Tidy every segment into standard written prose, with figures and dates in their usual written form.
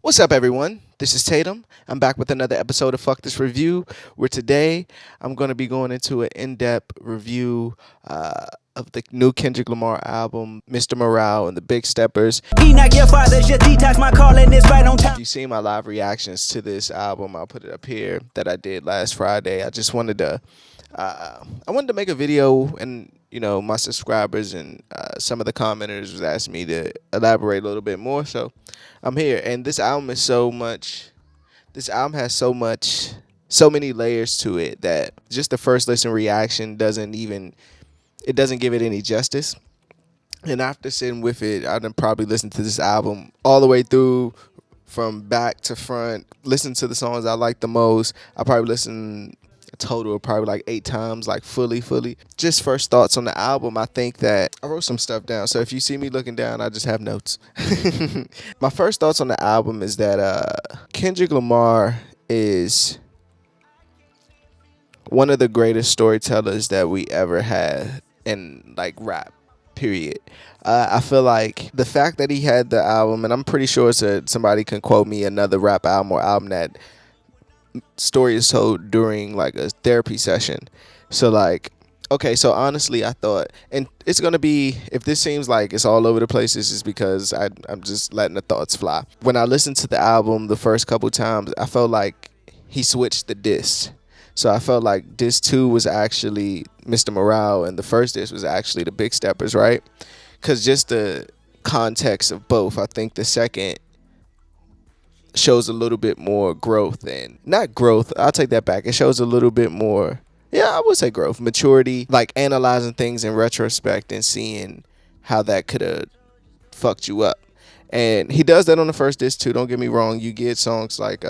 What's up, everyone? This is Tatum. I'm back with another episode of Fuck This Review, where today I'm going to be going into an in-depth review of the new Kendrick Lamar album, Mr. Morale and the Big Steppers. If you've seen my live reactions to this album, I'll put it up here, that I did last Friday. I wanted to make a video, and my subscribers and some of the commenters was asking me to elaborate a little bit more, so I'm here. And this album is this album has so many layers to it that just the first listen reaction doesn't give it any justice. And after sitting with it, I've probably listened to this album all the way through, from back to front, listen to the songs I like the most. I probably listened a total of probably like 8 times, like fully. Just first thoughts on the album, I think that I wrote some stuff down. So if you see me looking down, I just have notes. My first thoughts on the album is that Kendrick Lamar is one of the greatest storytellers that we ever had in like rap, period. I feel like the fact that he had the album, and I'm pretty sure somebody can quote me another rap album or album that story is told during like a therapy session. So like, okay, so honestly, I thought, and it's gonna be, if this seems like it's all over the place, this is because I'm just letting the thoughts fly. When I listened to the album the first couple times, I felt like he switched the disc. So I felt like disc 2 was actually Mr. Morale, and the first disc was actually the Big Steppers, right? Because just the context of both, I think the second shows a little bit more growth, and not growth, I'll take that back. It shows a little bit more, yeah, I would say growth, maturity, like analyzing things in retrospect and seeing how that could have fucked you up. And he does that on the first disc too, don't get me wrong. You get songs like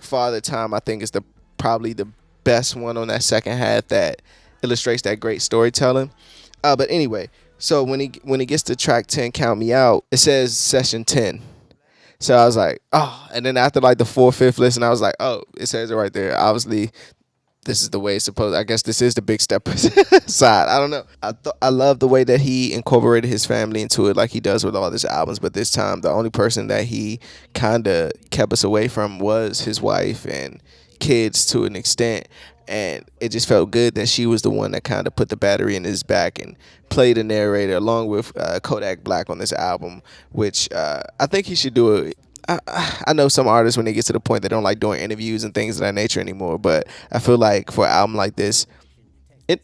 Father Time, I think is probably the best one on that second half that illustrates that great storytelling. But anyway, so when he gets to track 10, Count Me Out, it says session 10. So I was like, oh, and then after like the 4th, 5th listen, I was like, oh, it says it right there. Obviously, this is the way it's supposed. I guess this is the Big Steppers side. I don't know. I love the way that he incorporated his family into it, like he does with all his albums. But this time, the only person that he kind of kept us away from was his wife and kids to an extent. And it just felt good that she was the one that kind of put the battery in his back and played the narrator along with Kodak Black on this album, which I think he should do it. I know some artists, when they get to the point, they don't like doing interviews and things of that nature anymore, but I feel like for an album like this,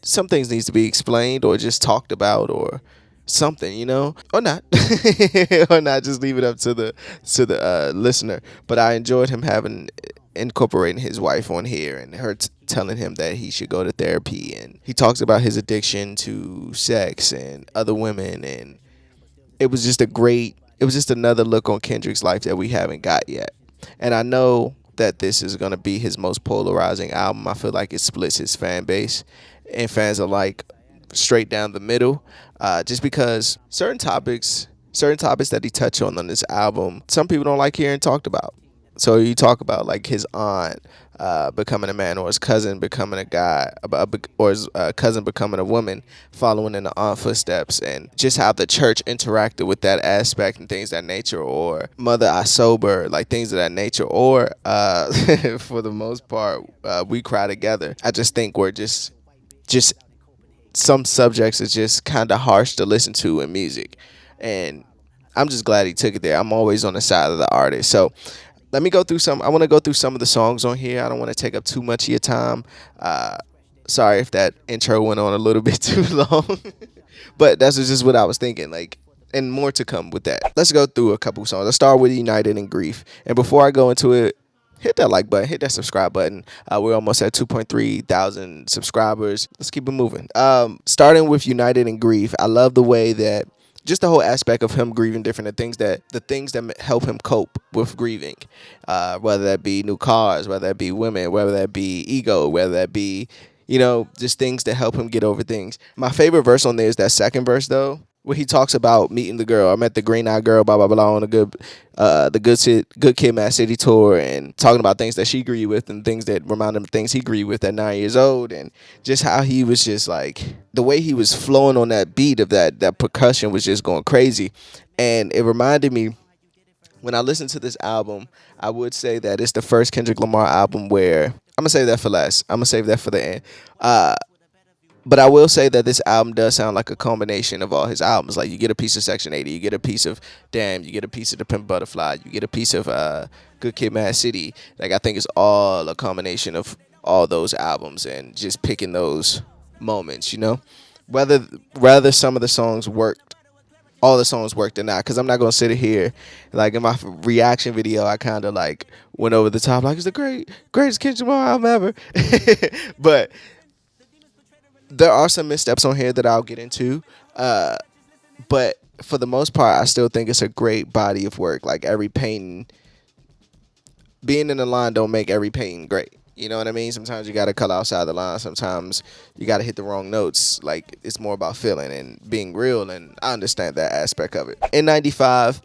some things needs to be explained or just talked about or something, or not. Or not, just leave it up to the listener. But I enjoyed him incorporating his wife on here, and her telling him that he should go to therapy, and he talks about his addiction to sex and other women, and it was just another look on Kendrick's life that we haven't got yet. And I know that this is going to be his most polarizing album. I feel like it splits his fan base, and fans are like straight down the middle, just because certain topics that he touched on this album, some people don't like hearing talked about. So you talk about like his aunt becoming a man, or his cousin becoming a guy, or his cousin becoming a woman, following in the aunt footsteps, and just how the church interacted with that aspect and things of that nature, or Mother I Sober, like things of that nature, or for the most part, We Cry Together. I just think we're just some subjects is just kind of harsh to listen to in music, and I'm just glad he took it there. I'm always on the side of the artist. So let me go through I want to go through some of the songs on here. I don't want to take up too much of your time. Sorry if that intro went on a little bit too long, but that's just what I was thinking. Like, and more to come with that. Let's go through a couple songs. Let's start with United in Grief. And before I go into it, hit that like button, hit that subscribe button. We're almost at 2.3 thousand subscribers. Let's keep it moving. Starting with United in Grief, I love the way that just the whole aspect of him grieving different, the things that help him cope with grieving, whether that be new cars, whether that be women, whether that be ego, whether that be, just things that help him get over things. My favorite verse on there is that second verse, though, where he talks about meeting the girl. I met the green-eyed girl, blah, blah, blah, on the Good Kid, Mad City tour, and talking about things that she agreed with and things that remind him of things he agreed with at 9 years old, and just how he was just like, the way he was flowing on that beat of that percussion was just going crazy. And it reminded me when I listen to this album, I would say that it's the first Kendrick Lamar album where I'm gonna save that for last. I'm gonna save that for the end. Uh, but I will say that this album does sound like a combination of all his albums. Like you get a piece of Section 80, you get a piece of Damn, you get a piece of The Pimp Butterfly, you get a piece of Good Kid, Mad City. Like I think it's all a combination of all those albums and just picking those moments. Whether some of the songs worked, all the songs worked or not. Because I'm not gonna sit here like in my reaction video, I kind of like went over the top like it's the greatest Kendrick Lamar album ever. But there are some missteps on here that I'll get into. But for the most part, I still think it's a great body of work. Like every painting, being in the line don't make every painting great. You know what I mean? Sometimes you got to cut outside the line. Sometimes you got to hit the wrong notes. Like it's more about feeling and being real. And I understand that aspect of it. In '95,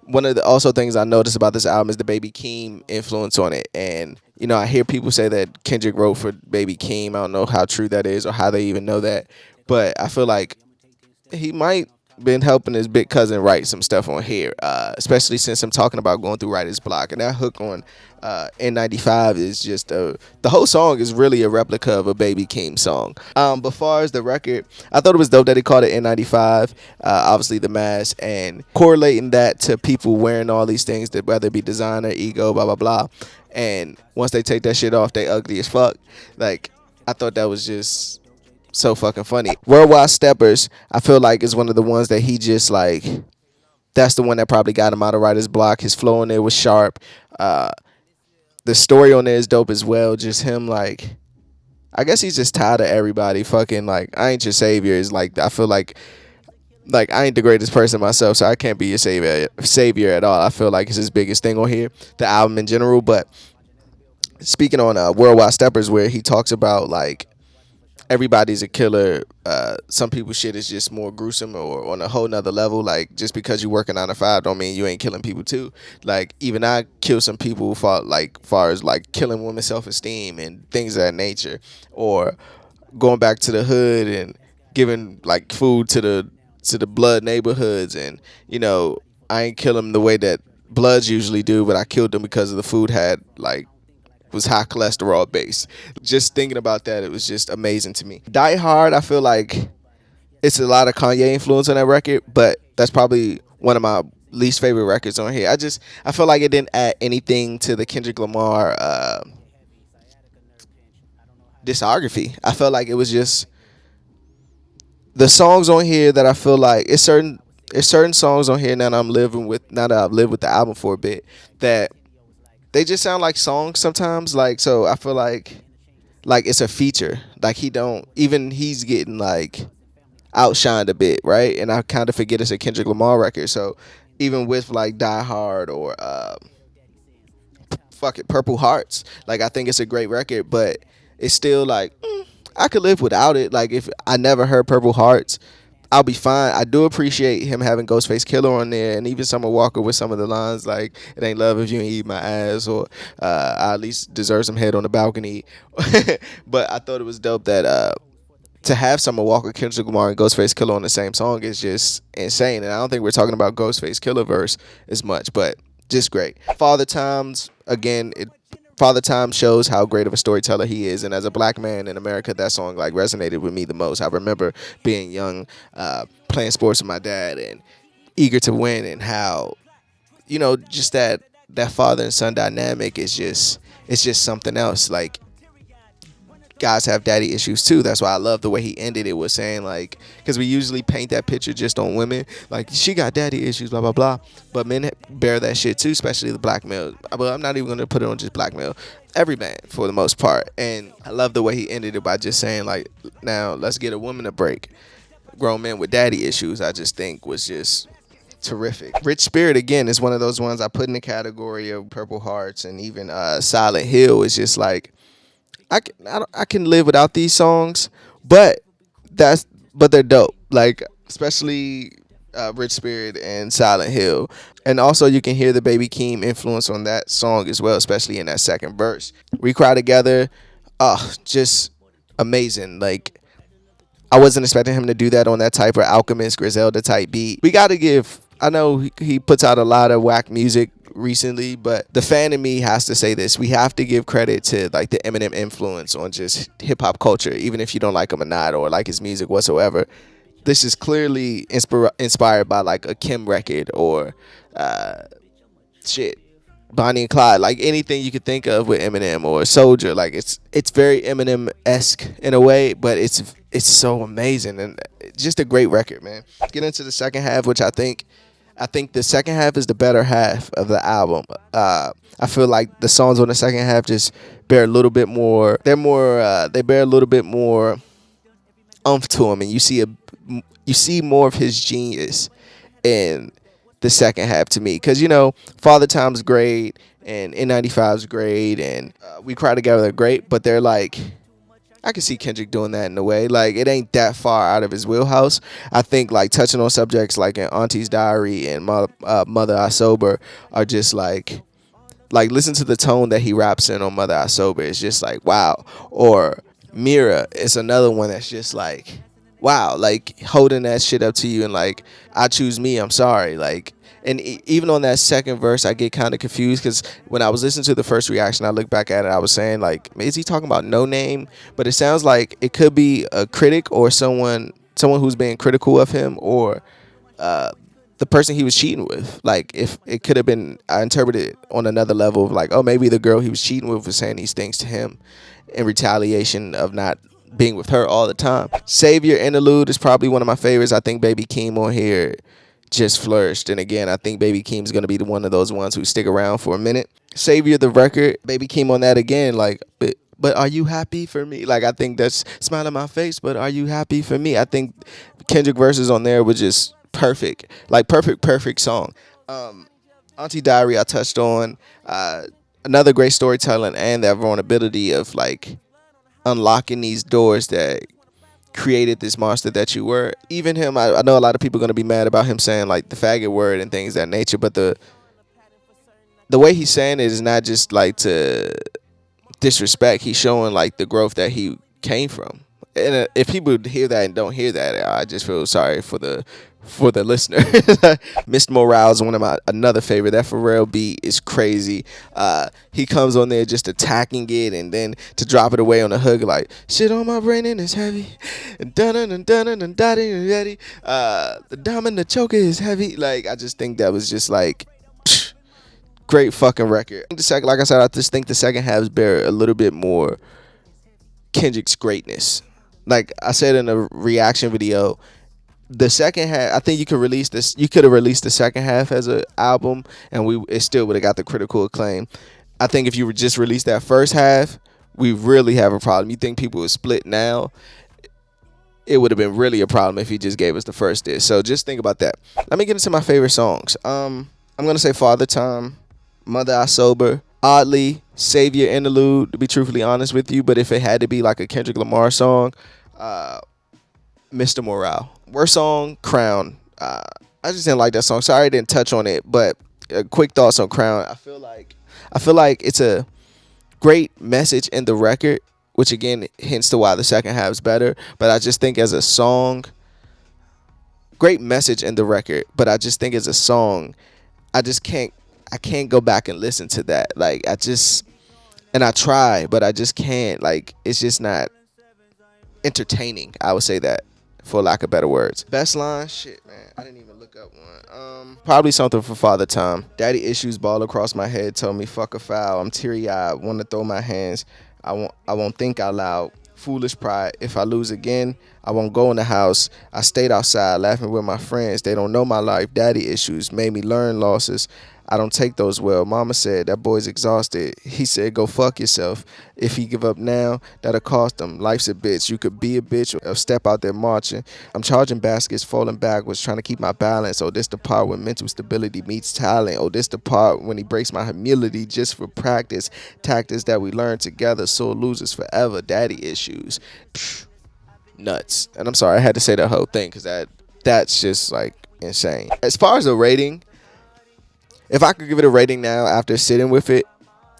one of the also things I noticed about this album is the Baby Keem influence on it. And I hear people say that Kendrick wrote for Baby Keem. I don't know how true that is or how they even know that, but I feel like he might been helping his big cousin write some stuff on here, especially since I'm talking about going through writer's block. And that hook on N95 is just the whole song is really a replica of a Baby Keem song. But far as the record, I thought it was dope that he called it N95, obviously the mask, and correlating that to people wearing all these things, that whether it be designer, ego, blah blah blah, and once they take that shit off, they ugly as fuck. Like I thought that was just so fucking funny. Worldwide Steppers, I feel like is one of the ones that he just like. That's the one that probably got him out of writer's block. His flow on there was sharp. The story on there is dope as well. Just him like, I guess he's just tired of everybody fucking like, I ain't your savior. Is like, I feel like I ain't the greatest person myself, so I can't be your savior at all. I feel like it's his biggest thing on here, the album in general. But speaking on Worldwide Steppers, where he talks about like everybody's a killer. Some people's shit is just more gruesome or on a whole nother level. Like just because you work a 9 to 5 don't mean you ain't killing people too. Like even I kill some people for like far as like killing women's self-esteem and things of that nature, or going back to the hood and giving like food to the blood neighborhoods. And I ain't kill them the way that bloods usually do, but I killed them because of the food had like was high cholesterol base. Just thinking about that, it was just amazing to me. Die Hard, I feel like it's a lot of Kanye influence on that record, but that's probably one of my least favorite records on here. I feel like it didn't add anything to the Kendrick Lamar discography. I felt like it was just the songs on here that I feel like it's certain songs on here now that I've lived with the album for a bit, that they just sound like songs sometimes. Like so I feel like it's a feature. Like he's getting like outshined a bit, right? And I kind of forget it's a Kendrick Lamar record. So even with like Die Hard or fuck it, Purple Hearts, like I think it's a great record, but it's still like I could live without it. Like if I never heard Purple Hearts, I'll be fine. I do appreciate him having Ghostface Killer on there, and even Summer Walker with some of the lines like "It ain't love if you ain't eat my ass," or "I at least deserve some head on the balcony." But I thought it was dope that to have Summer Walker, Kendrick Lamar, and Ghostface Killer on the same song is just insane. And I don't think we're talking about Ghostface Killer verse as much, but just great. Father Times, again, Father Time shows how great of a storyteller he is, and as a black man in America, that song like resonated with me the most. I remember being young, playing sports with my dad, and eager to win, and how just that father and son dynamic is just something else. Like guys have daddy issues too. That's why I love the way he ended it with saying like, because we usually paint that picture just on women, like she got daddy issues, blah blah blah, but men bear that shit too, especially the black male. But I'm not even gonna put it on just black male, every man for the most part. And I love the way he ended it by just saying like, now let's get a woman a break. Grown men with daddy issues, I just think was just terrific. Rich Spirit again is one of those ones I put in the category of Purple Hearts, and even Silent Hill is just like, I can live without these songs, but they're dope. Like especially Rich Spirit and Silent Hill, and also you can hear the Baby Keem influence on that song as well, especially in that second verse. We Cry Together, just amazing. I wasn't expecting him to do that on that type of Alchemist Griselda type beat. We got to give I know he puts out a lot of whack music recently, but the fan in me has to say this: we have to give credit to like the Eminem influence on just hip hop culture, even if you don't like him or not, or like his music whatsoever. This is clearly inspired by like a Kim record or uh, shit, Bonnie and Clyde, like anything you could think of with Eminem or Soldier. Like it's very Eminem esque in a way, but it's so amazing and just a great record, man. Get into the second half, which I think the second half is the better half of the album. I feel like the songs on the second half just bear a little bit more. They bear a little bit more umph to them, and you see more of his genius in the second half to me. Because Father Time's great and N95's great and We Cry Together are great, but they're like, I can see Kendrick doing that in a way. Like, it ain't that far out of his wheelhouse. I think like touching on subjects like in Auntie's Diary and Mother I Sober are just like listen to the tone that he raps in on Mother I Sober. It's just like wow. Or Mira is another one that's just like wow, like holding that shit up to you and like I choose me, I'm sorry, like. And even on that second verse, I get kind of confused because when I was listening to the first reaction, I look back at it, I was saying like, is he talking about No Name? But it sounds like it could be a critic or someone who's being critical of him, or the person he was cheating with. Like, if it could have been, I interpreted it on another level of like, oh, maybe the girl he was cheating with was saying these things to him in retaliation of not being with her all the time. Savior Interlude is probably one of my favorites. I think Baby Keem on here just flourished, and again, I think Baby Keem's gonna be one of those ones who stick around for a minute. Savior the record, Baby Keem on that again, like, but are you happy for me? Like, I think that's smile on my face, but are you happy for me? I think Kendrick verses on there were just perfect, like perfect song. Auntie Diary I touched on, another great storytelling and that vulnerability of like unlocking these doors that created this monster that you were. Even him, I know a lot of people are going to be mad about him saying like the faggot word and things of that nature, but the way he's saying it is not just like to disrespect. He's showing like the growth that he came from. And if people hear that and don't hear that, I just feel sorry for the listener. Mr. Morale is one of my another favorite. That Pharrell beat is crazy. He comes on there just attacking it, and then to drop it away on the hook like shit on my brain and it's heavy. Dun dun dun dun dun dun. The diamond, the choker is heavy. Like, I just think that was just like great fucking record. Like I said, I just think the second halves bear a little bit more Kendrick's greatness. Like I said in a reaction video, the second half, I think you could have released the second half as an album and it still would have got the critical acclaim. I think if you would just release that first half, we really have a problem. You think people would split now? It would have been really a problem if he just gave us the first disc. So just think about that. Let me get into my favorite songs. I'm gonna say Father Time, Mother I Sober, oddly Savior Interlude, to be truthfully honest with you. But if it had to be like a Kendrick Lamar song, Mr. Morale. Worst song, Crown. I just didn't like that song. Sorry I didn't touch on it, but quick thoughts on Crown. I feel like it's a great message in the record, which again hints to why the second half is better. But I just think as a song, great message in the record. But I just think as a song, I can't go back and listen to that. Like, and I try, but I just can't. Like, it's just not entertaining. I would say that, for lack of better words. Best line, shit, man. I didn't even look up one. Probably something for Father Time. Daddy issues ball across my head. Told me fuck a foul. I'm teary eyed. Want to throw my hands. I won't think out loud. Foolish pride. If I lose again, I won't go in the house. I stayed outside laughing with my friends. They don't know my life. Daddy issues made me learn losses. I don't take those well. Mama said that boy's exhausted. He said go fuck yourself. If he give up now, that'll cost him. Life's a bitch. You could be a bitch or step out there marching. I'm charging baskets, falling backwards, trying to keep my balance. Oh, this the part where mental stability meets talent. Oh, this the part when he breaks my humility just for practice. Tactics that we learn together. Sore losers forever. Daddy issues. Nuts. And I'm sorry I had to say that whole thing because that's just like insane. As far as a rating, if I could give it a rating now after sitting with it,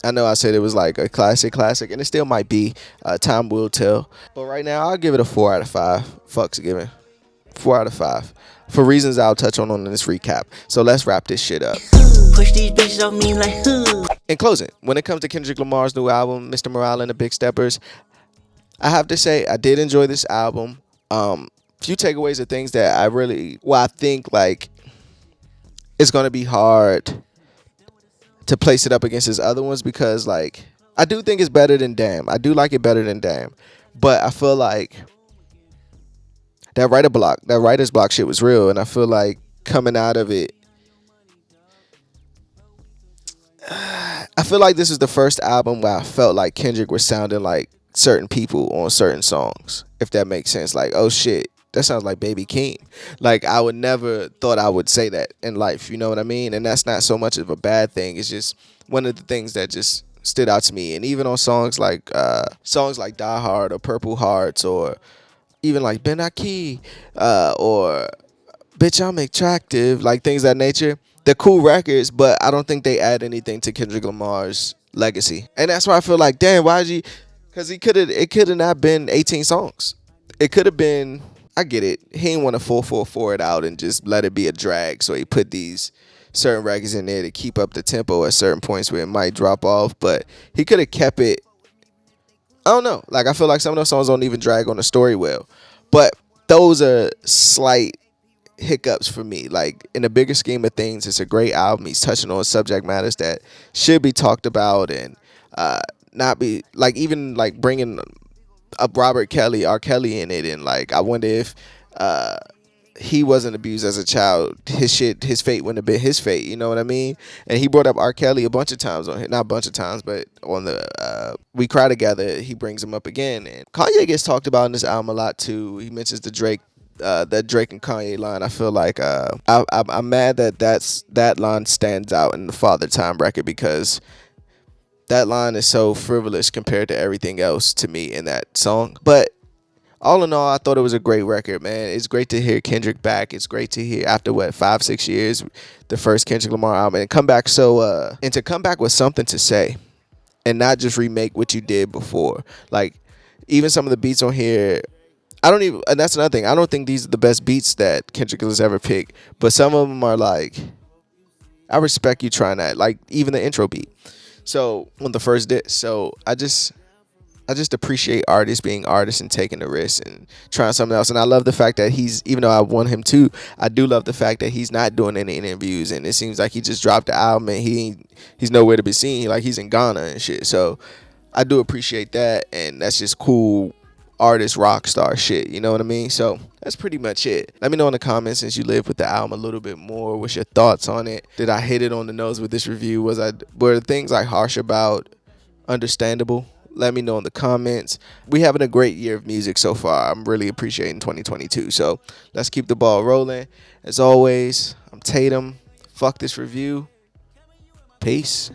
I know I said it was like a classic, and it still might be. Time will tell. But right now, I'll give it a 4 out of 5. Fucks given. 4 out of 5. for reasons I'll touch on this recap. So let's wrap this shit up. Push these bitches on me like In closing, when it comes to Kendrick Lamar's new album, Mr. Morale and the Big Steppers, I have to say I did enjoy this album. Few takeaways are things that I think like it's gonna be hard to place it up against his other ones, because like I do think it's better than Damn. I do like it better than Damn, but I feel like that writer's block shit was real, and I feel like coming out of it, I feel like this is the first album where I felt like Kendrick was sounding like certain people on certain songs, if that makes sense. Like, oh shit, that sounds like Baby Keem. Like, I would never thought I would say that in life, you know what I mean? And that's not so much of a bad thing. It's just one of the things that just stood out to me. And even on songs like Die Hard or Purple Hearts, or even like Ben Aki, or Bitch I'm Attractive, like things of that nature. They're cool records, but I don't think they add anything to Kendrick Lamar's legacy. And that's why I feel like, damn, why did you? Because it could have not been 18 songs. It could have been, I get it. He didn't want to 444 it out and just let it be a drag. So he put these certain records in there to keep up the tempo at certain points where it might drop off. But he could have kept it. I don't know. Like, I feel like some of those songs don't even drag on the story well. But those are slight hiccups for me. Like, in the bigger scheme of things, it's a great album. He's touching on subject matters that should be talked about, and not be like, even like bringing up R. Kelly in it, and like I wonder if he wasn't abused as a child, his fate wouldn't have been his fate, you know what I mean? And he brought up R. Kelly a bunch of times on here, not a bunch of times, but on the We Cry Together, he brings him up again. And Kanye gets talked about in this album a lot too. He mentions the Drake that Drake and Kanye line. I feel like I'm mad that line stands out in the Father Time record, because that line is so frivolous compared to everything else to me in that song. But all in all, I thought it was a great record, man. It's great to hear Kendrick back. It's great to hear after 5-6 years, the first Kendrick Lamar album, and to come back with something to say, and not just remake what you did before. Like, even some of the beats on here, and that's another thing. I don't think these are the best beats that Kendrick has ever picked, but some of them are like, I respect you trying that. Like, even the intro beat. So on the first disc. So I just appreciate artists being artists and taking the risk and trying something else. And I love the fact that even though I want him to, I do love the fact that he's not doing any interviews, and it seems like he just dropped the album and he's nowhere to be seen. Like, he's in Ghana and shit. So I do appreciate that, and that's just cool artist rock star shit, you know what I mean? So that's pretty much it. Let me know in the comments, since you lived with the album a little bit more, what's your thoughts on it? Did I hit it on the nose with this review? Were the things I harsh about understandable? Let me know in the comments. We having a great year of music so far. I'm really appreciating 2022. So let's keep the ball rolling. As always, I'm Tatum. Fuck this review. Peace.